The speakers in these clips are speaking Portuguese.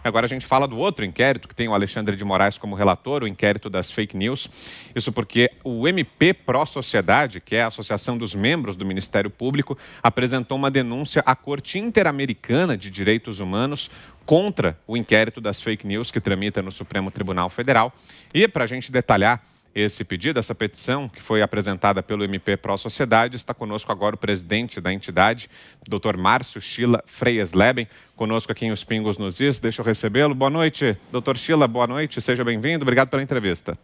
Agora a gente fala do outro inquérito, que tem o Alexandre de Moraes como relator, o inquérito das fake news. Isso porque o MP Pró-Sociedade, que é a Associação dos Membros do Ministério Público, apresentou uma denúncia à Corte Interamericana de Direitos Humanos contra o inquérito das fake news que tramita no Supremo Tribunal Federal. E para a gente detalhar esse pedido, essa petição que foi apresentada pelo MP Pró-Sociedade, está conosco agora o presidente da entidade, Dr. Márcio Schiller Freias Leben, conosco aqui em Os Pingos nos Is. Deixa eu recebê-lo. Boa noite, Dr. Schiller, boa noite, seja bem-vindo, obrigado pela entrevista.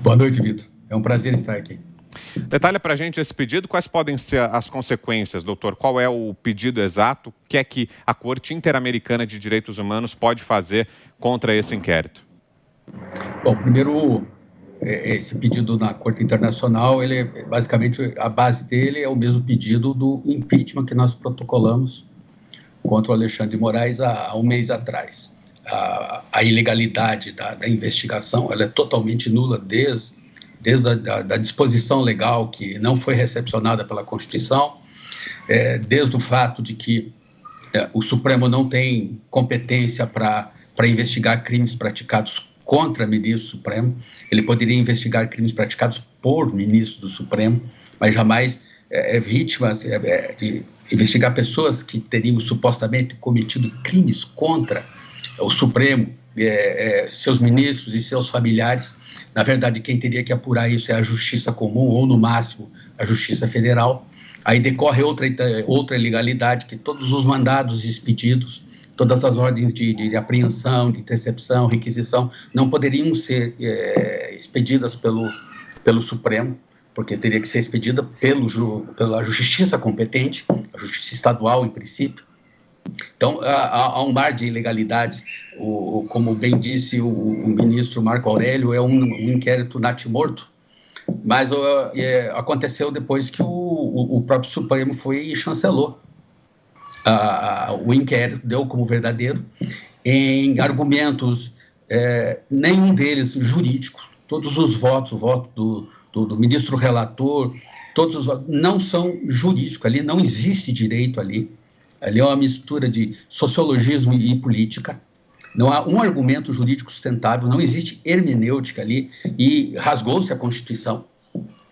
Boa noite, Vitor. É um prazer estar aqui. Detalhe para a gente esse pedido, quais podem ser as consequências, doutor? Qual é o pedido exato? O que é que a Corte Interamericana de Direitos Humanos pode fazer contra esse inquérito? Bom, primeiro, esse pedido na Corte Internacional, ele basicamente, a base dele é o mesmo pedido do impeachment que nós protocolamos contra o Alexandre de Moraes há um mês atrás. A ilegalidade da investigação, ela é totalmente nula desde a disposição legal que não foi recepcionada pela Constituição, desde o fato de que o Supremo não tem competência para investigar crimes praticados contra ministro do Supremo. Ele poderia investigar crimes praticados por ministro do Supremo, mas jamais vítimas, investigar pessoas que teriam supostamente cometido crimes contra o Supremo, seus ministros e seus familiares. Na verdade, quem teria que apurar isso é a Justiça Comum ou, no máximo, a Justiça Federal. Aí decorre outra ilegalidade, que todos os mandados expedidos, todas as ordens de apreensão, de intercepção, requisição, não poderiam ser expedidas pelo Supremo, porque teria que ser expedida pela Justiça competente, a Justiça Estadual, em princípio. Então, há um mar de ilegalidades. Como bem disse o ministro Marco Aurélio, é um inquérito natimorto, mas aconteceu depois que o próprio Supremo foi e chancelou o inquérito, deu como verdadeiro, em argumentos, nenhum deles jurídico. Todos os votos, o voto do ministro relator, todos os votos não são jurídicos, ali não existe direito ali é uma mistura de sociologismo e política. Não há um argumento jurídico sustentável, não existe hermenêutica ali, e rasgou-se a Constituição.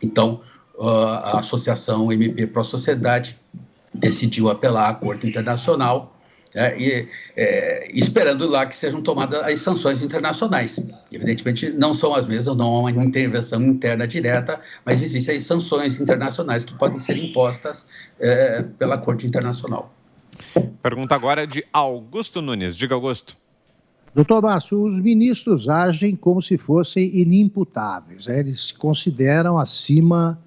Então, a Associação MP Pró-Sociedade decidiu apelar à Corte Internacional, esperando lá que sejam tomadas as sanções internacionais. Evidentemente, não são as mesmas, não há uma intervenção interna direta, mas existem as sanções internacionais que podem ser impostas pela Corte Internacional. Pergunta agora de Augusto Nunes. Diga, Augusto. Doutor Márcio, os ministros agem como se fossem inimputáveis. Eles se consideram acima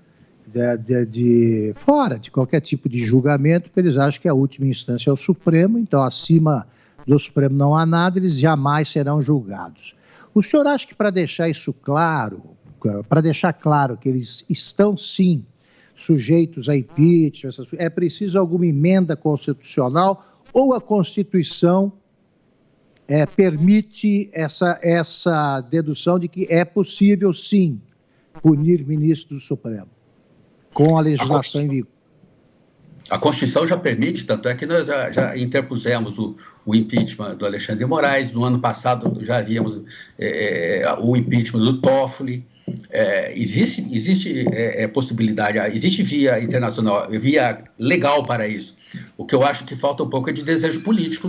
fora de qualquer tipo de julgamento, porque eles acham que a última instância é o Supremo, então acima do Supremo não há nada, eles jamais serão julgados. O senhor acha que para deixar isso claro, para deixar claro que eles estão sim sujeitos a impeachment, é preciso alguma emenda constitucional ou a Constituição permite essa dedução de que é possível, sim, punir ministros do Supremo com a legislação em vigor? A Constituição já permite, tanto é que nós já interpusemos o impeachment do Alexandre de Moraes. No ano passado já havíamos o impeachment do Toffoli. Existe possibilidade, existe via internacional, via legal para isso. O que eu acho que falta um pouco é de desejo político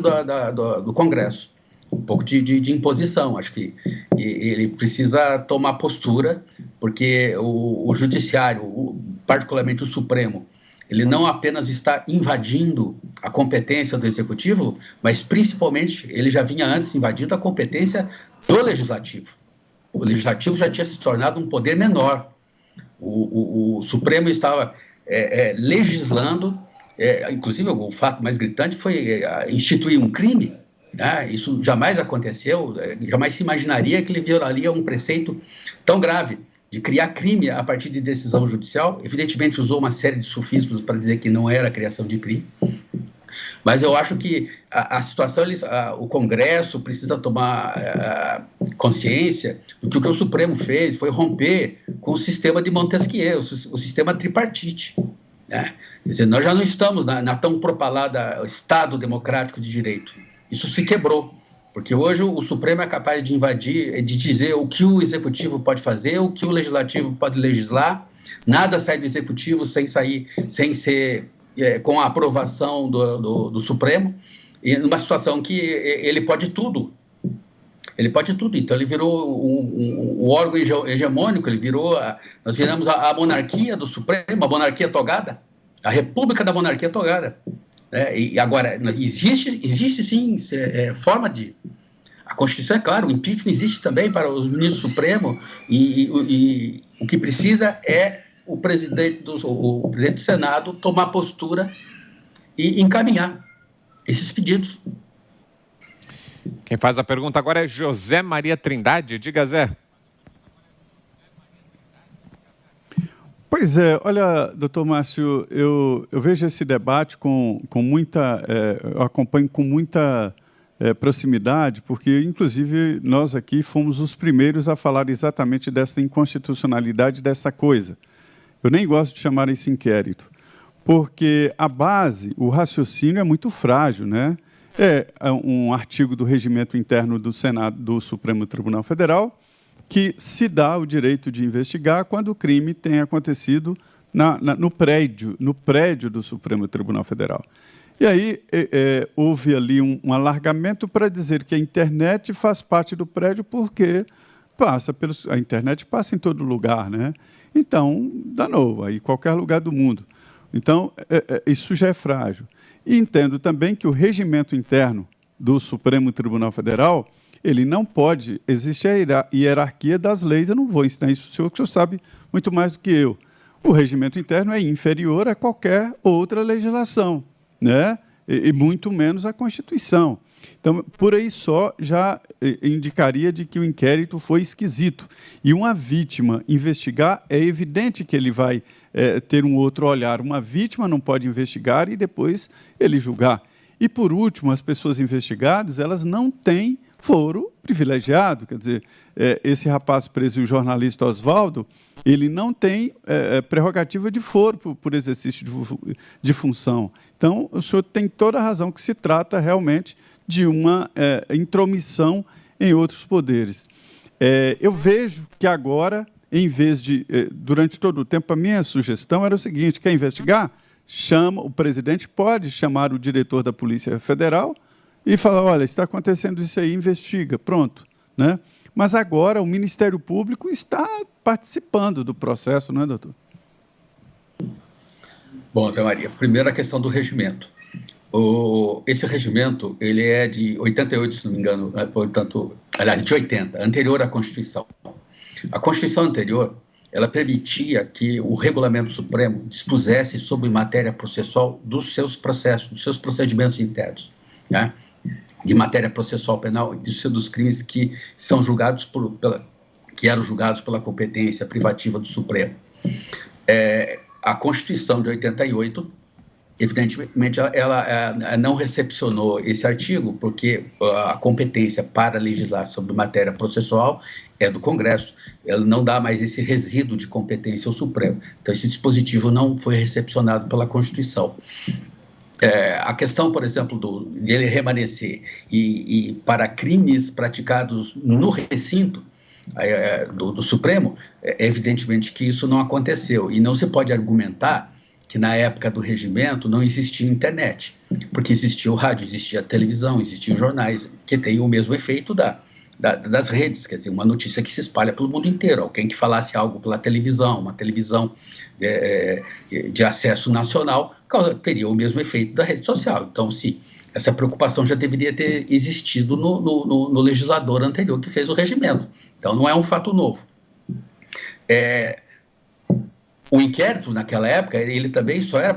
do Congresso, um pouco de imposição. Acho que ele precisa tomar postura, porque o Judiciário, particularmente o Supremo, ele não apenas está invadindo a competência do Executivo, mas principalmente ele já vinha antes invadindo a competência do Legislativo. O Legislativo já tinha se tornado um poder menor. O Supremo estava legislando, inclusive o fato mais gritante foi instituir um crime. Isso jamais aconteceu, jamais se imaginaria que ele violaria um preceito tão grave de criar crime a partir de decisão judicial. Evidentemente usou uma série de sufismos para dizer que não era a criação de crime. Mas eu acho que a situação, o Congresso precisa tomar consciência do que o Supremo fez foi romper com o sistema de Montesquieu, o sistema tripartite. Quer dizer, nós já não estamos na tão propalada Estado democrático de direito. Isso se quebrou. Porque hoje o Supremo é capaz de invadir, de dizer o que o Executivo pode fazer, o que o Legislativo pode legislar. Nada sai do Executivo sem ser com a aprovação do Supremo. E numa situação que ele pode tudo. Ele pode tudo. Então, ele virou um órgão hegemônico, nós viramos a monarquia do Supremo, a monarquia togada, a república da monarquia togada. E agora, existe sim forma de... A Constituição é claro, o impeachment existe também para os ministros do Supremo e o que precisa é o presidente do Senado tomar postura e encaminhar esses pedidos. Quem faz a pergunta agora é José Maria Trindade. Diga, Zé. Pois é, olha, doutor Márcio, eu vejo esse debate com muita... eu acompanho com muita proximidade, porque, inclusive, nós aqui fomos os primeiros a falar exatamente dessa inconstitucionalidade dessa coisa. Eu nem gosto de chamar esse inquérito, porque a base, o raciocínio é muito frágil, né? É um artigo do Regimento Interno do Senado, do Supremo Tribunal Federal, que se dá o direito de investigar quando o crime tem acontecido no prédio do Supremo Tribunal Federal. E aí houve ali um alargamento para dizer que a internet faz parte do prédio porque a internet passa em todo lugar, né? Então, danou, aí qualquer lugar do mundo. Então, isso já é frágil. E entendo também que o regimento interno do Supremo Tribunal Federal, ele não pode, existe a hierarquia das leis, eu não vou ensinar isso ao senhor, que o senhor sabe muito mais do que eu. O regimento interno é inferior a qualquer outra legislação, né? E muito menos a Constituição. Então, por aí só já indicaria de que o inquérito foi esquisito. E uma vítima investigar, é evidente que ele vai ter um outro olhar. Uma vítima não pode investigar e depois ele julgar. E, por último, as pessoas investigadas, elas não têm foro privilegiado. Quer dizer, esse rapaz preso, o jornalista Oswaldo, ele não tem prerrogativa de foro por exercício de função. Então, o senhor tem toda a razão que se trata realmente de uma intromissão em outros poderes. Eu vejo que agora, em vez de, durante todo o tempo, a minha sugestão era o seguinte: quer investigar? O presidente pode chamar o diretor da Polícia Federal e falar, olha, está acontecendo isso aí, investiga, pronto, né? Mas agora o Ministério Público está participando do processo, não é, doutor? Bom, Zé Maria, primeiro a questão do regimento. Esse regimento, ele é de 88, se não me engano, portanto, aliás, de 80, anterior à Constituição. A Constituição anterior, ela permitia que o Regulamento Supremo dispusesse sobre matéria processual dos seus processos, dos seus procedimentos internos, né? De matéria processual penal e dos crimes que são julgados que eram julgados pela competência privativa do Supremo. A Constituição de 88, evidentemente, ela não recepcionou esse artigo, porque a competência para legislar sobre matéria processual é do Congresso. Ela não dá mais esse resíduo de competência ao Supremo. Então, esse dispositivo não foi recepcionado pela Constituição. A questão, por exemplo, de ele remanescer e para crimes praticados no recinto do Supremo, evidentemente que isso não aconteceu. E não se pode argumentar que na época do regimento não existia internet, porque existia o rádio, existia a televisão, existiam jornais, que têm o mesmo efeito das redes, quer dizer, uma notícia que se espalha pelo mundo inteiro. Alguém que falasse algo pela televisão, uma televisão de acesso nacional, teria o mesmo efeito da rede social. Então, essa preocupação já deveria ter existido no legislador anterior que fez o regimento. Então, não é um fato novo. O inquérito, naquela época, ele também só era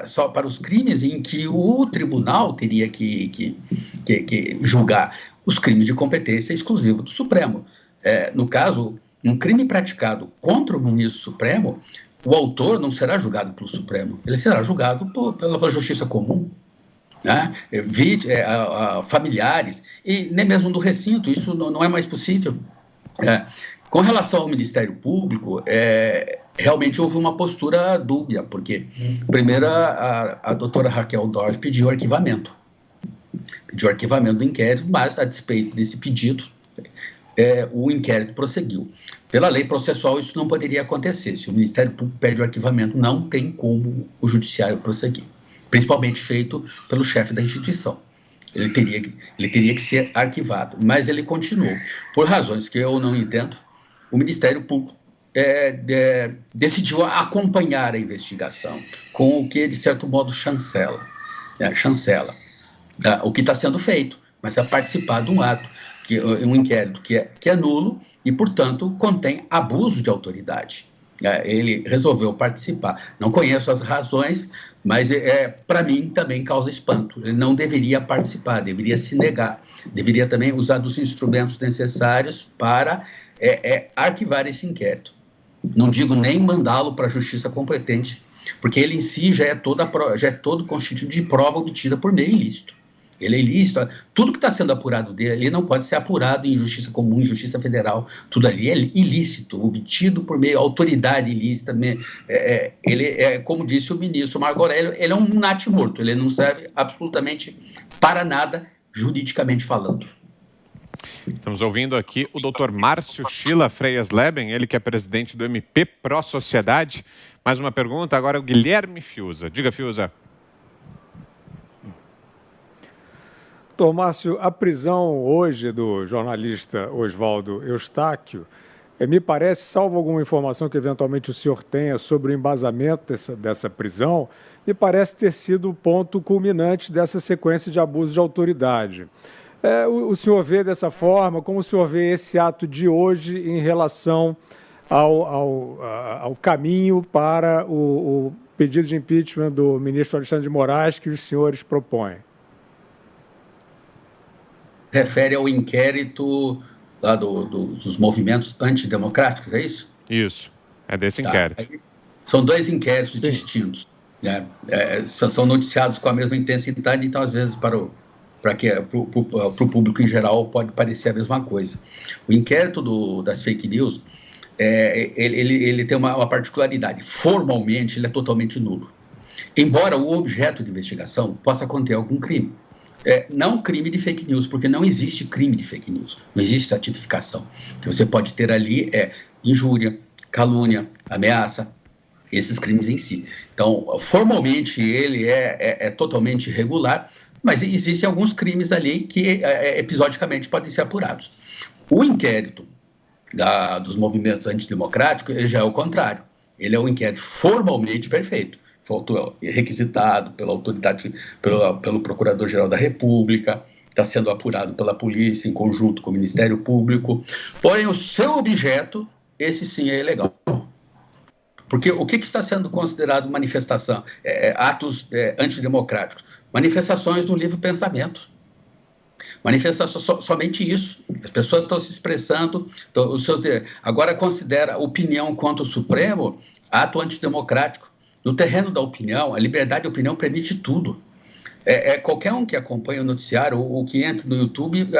só para os crimes em que o tribunal teria que julgar. Os crimes de competência exclusiva do Supremo. No caso, um crime praticado contra o ministro Supremo, o autor não será julgado pelo Supremo, ele será julgado pela justiça comum, né? Familiares, e nem mesmo do recinto, isso não é mais possível. Com relação ao Ministério Público, realmente houve uma postura dúbia, porque, primeiro, a doutora Raquel Dodge pediu arquivamento. pediu arquivamento do inquérito, mas, a despeito desse pedido, o inquérito prosseguiu. Pela lei processual, isso não poderia acontecer. Se o Ministério Público pede o arquivamento, não tem como o Judiciário prosseguir, principalmente feito pelo chefe da instituição. Ele teria que ser arquivado, mas ele continuou. Por razões que eu não entendo, o Ministério Público decidiu acompanhar a investigação, com o que, de certo modo, chancela o que está sendo feito, mas a participar de um ato, um inquérito que é nulo e, portanto, contém abuso de autoridade. Ele resolveu participar. Não conheço as razões, mas para mim também causa espanto. Ele não deveria participar, deveria se negar, deveria também usar dos instrumentos necessários para arquivar esse inquérito. Não digo nem mandá-lo para a justiça competente, porque ele em si já é todo constituído de prova obtida por meio ilícito. Ele é ilícito, tudo que está sendo apurado dele ali não pode ser apurado em justiça comum, em justiça federal, tudo ali é ilícito, obtido por meio de autoridade ilícita. Ele é, como disse o ministro Marco Aurélio, ele é um natimorto, ele não serve absolutamente para nada, juridicamente falando. Estamos ouvindo aqui o Dr. Márcio Schiller Freias Leben, ele que é presidente do MP Pró Sociedade. Mais uma pergunta, agora é o Guilherme Fiuza. Diga, Fiuza. Doutor Márcio, a prisão hoje do jornalista Oswaldo Eustáquio, me parece, salvo alguma informação que eventualmente o senhor tenha sobre o embasamento dessa prisão, me parece ter sido o ponto culminante dessa sequência de abuso de autoridade. O senhor vê dessa forma? Como o senhor vê esse ato de hoje em relação ao caminho para o pedido de impeachment do ministro Alexandre de Moraes que os senhores propõem? Refere ao inquérito lá dos movimentos antidemocráticos, é isso? Isso, é desse inquérito. São dois inquéritos distintos. São noticiados com a mesma intensidade, então, às vezes, para o público em geral, pode parecer a mesma coisa. O inquérito das fake news, ele tem uma particularidade. Formalmente, ele é totalmente nulo. Embora o objeto de investigação possa conter algum crime. Não crime de fake news, porque não existe crime de fake news, não existe essa tipificação. O que você pode ter ali injúria, calúnia, ameaça, esses crimes em si. Então, formalmente, ele é totalmente irregular, mas existem alguns crimes ali que episodicamente podem ser apurados. O inquérito dos movimentos antidemocráticos, ele já é o contrário. Ele é um inquérito formalmente perfeito. Requisitado pela autoridade, pelo Procurador-Geral da República, está sendo apurado pela polícia em conjunto com o Ministério Público. Porém, o seu objeto, esse sim é ilegal. Porque o que está sendo considerado manifestação? Atos antidemocráticos. Manifestações do livre pensamento. Manifestação, somente isso. As pessoas estão se expressando. Agora considera opinião contra o Supremo ato antidemocrático. No terreno da opinião, a liberdade de opinião permite tudo. Qualquer um que acompanha o noticiário ou que entra no YouTube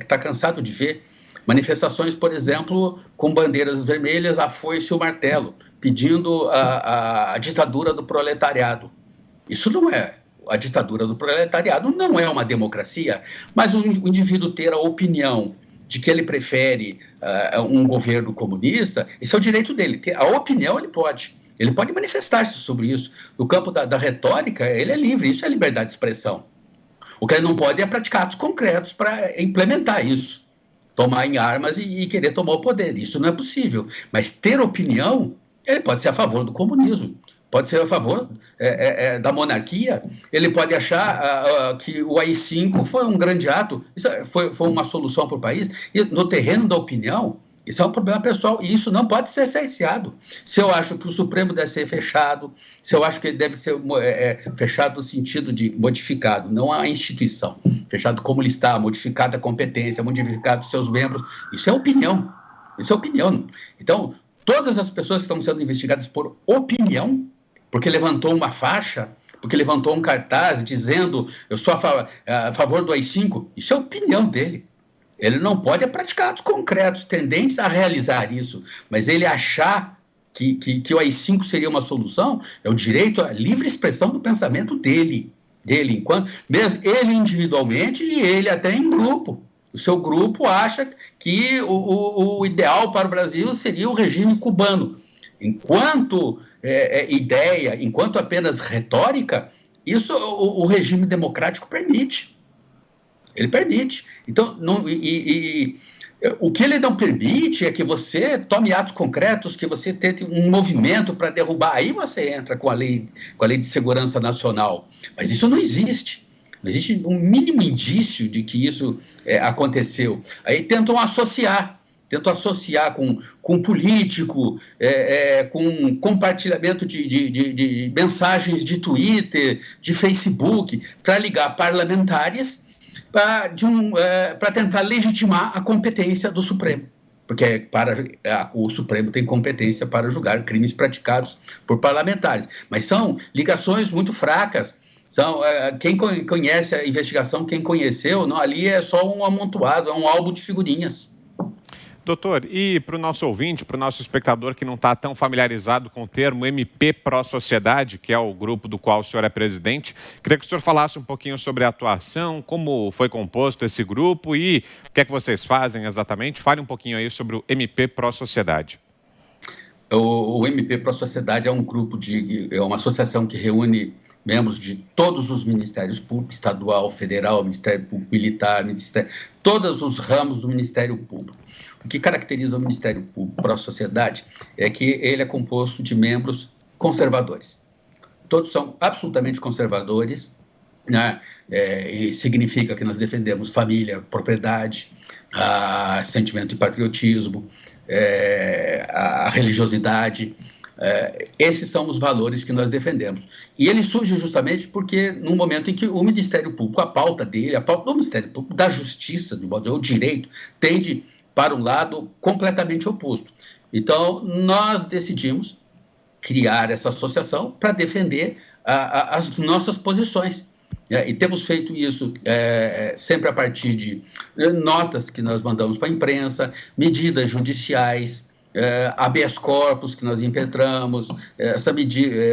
está cansado de ver manifestações, por exemplo, com bandeiras vermelhas, a foice e o martelo, pedindo a ditadura do proletariado. Isso não é. A ditadura do proletariado não é uma democracia, mas o indivíduo ter a opinião de que ele prefere um governo comunista, esse é o direito dele. A opinião ele pode. Ele pode manifestar-se sobre isso. No campo da retórica, ele é livre, isso é liberdade de expressão. O que ele não pode é praticar atos concretos para implementar isso. Tomar em armas e querer tomar o poder. Isso não é possível. Mas ter opinião, ele pode ser a favor do comunismo, pode ser a favor da monarquia, ele pode achar que o AI-5 foi um grande ato, isso foi uma solução para o país. E no terreno da opinião, isso é um problema pessoal e isso não pode ser cerceado. Se eu acho que o Supremo deve ser fechado, se eu acho que ele deve ser fechado no sentido de modificado, não a instituição, fechado como ele está, modificado a competência, modificado os seus membros, isso é opinião. Isso é opinião. Então, todas as pessoas que estão sendo investigadas por opinião, porque levantou uma faixa, porque levantou um cartaz dizendo eu sou a favor do AI-5, isso é opinião dele. Ele não pode praticar atos concretos, tendentes a realizar isso, mas ele achar que o AI-5 seria uma solução, é o direito à livre expressão do pensamento dele. dele, mesmo ele individualmente e ele até em grupo. O seu grupo acha que o ideal para o Brasil seria o regime cubano. Enquanto ideia, enquanto apenas retórica, isso o regime democrático permite. Ele permite. Então, o que ele não permite é que você tome atos concretos, que você tente um movimento para derrubar. Aí você entra com a lei de segurança nacional. Mas isso não existe. Não existe um mínimo indício de que isso aconteceu. Aí tentam associar com político, com compartilhamento de mensagens de Twitter, de Facebook, para ligar parlamentares para tentar legitimar a competência do Supremo. Porque o Supremo tem competência para julgar crimes praticados por parlamentares. Mas são ligações muito fracas. Quem conhece a investigação, quem conheceu, não, ali é só um amontoado, é um álbum de figurinhas. Doutor, e para o nosso ouvinte, para o nosso espectador que não está tão familiarizado com o termo MP Pró-Sociedade, que é o grupo do qual o senhor é presidente, queria que o senhor falasse um pouquinho sobre a atuação, como foi composto esse grupo e o que é que vocês fazem exatamente. Fale um pouquinho aí sobre o MP Pró-Sociedade. O MP Pró-Sociedade é um grupo é uma associação que reúne membros de todos os ministérios públicos, estadual, federal, Ministério Público Militar, todos os ramos do Ministério Público. O que caracteriza o Ministério Público Pró-Sociedade é que ele é composto de membros conservadores. Todos são absolutamente conservadores, né? E significa que nós defendemos família, propriedade, sentimento de patriotismo, a religiosidade. Esses são os valores que nós defendemos. E ele surge justamente porque, no momento em que o Ministério Público, a pauta do Ministério Público, da Justiça, o direito, tende para um lado completamente oposto. Então, nós decidimos criar essa associação para defender as nossas posições. E temos feito isso sempre a partir de notas que nós mandamos para a imprensa, medidas judiciais, habeas corpus que nós impetramos,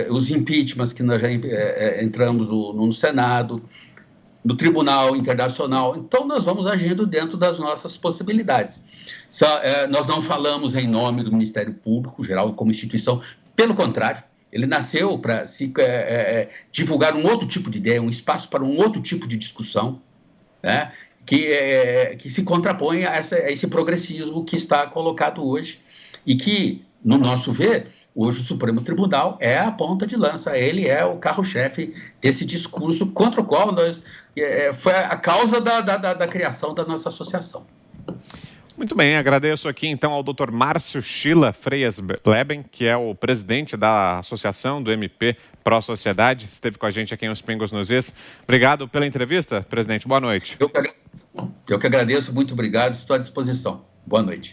os impeachments que nós já entramos no Senado, no Tribunal Internacional. Então, nós vamos agindo dentro das nossas possibilidades. Nós não falamos em nome do Ministério Público Geral como instituição, pelo contrário, ele nasceu para divulgar um outro tipo de ideia, um espaço para um outro tipo de discussão, né, que se contrapõe a esse progressismo que está colocado hoje e que, no nosso ver, hoje o Supremo Tribunal é a ponta de lança, ele é o carro-chefe desse discurso contra o qual foi a causa da criação da nossa associação. Muito bem, agradeço aqui então ao Dr. Márcio Schiller Freias Leben, que é o presidente da associação do MP Pró-Sociedade, esteve com a gente aqui em Os Pingos nos Is. Obrigado pela entrevista, presidente, boa noite. Eu que agradeço, muito obrigado, estou à disposição. Boa noite.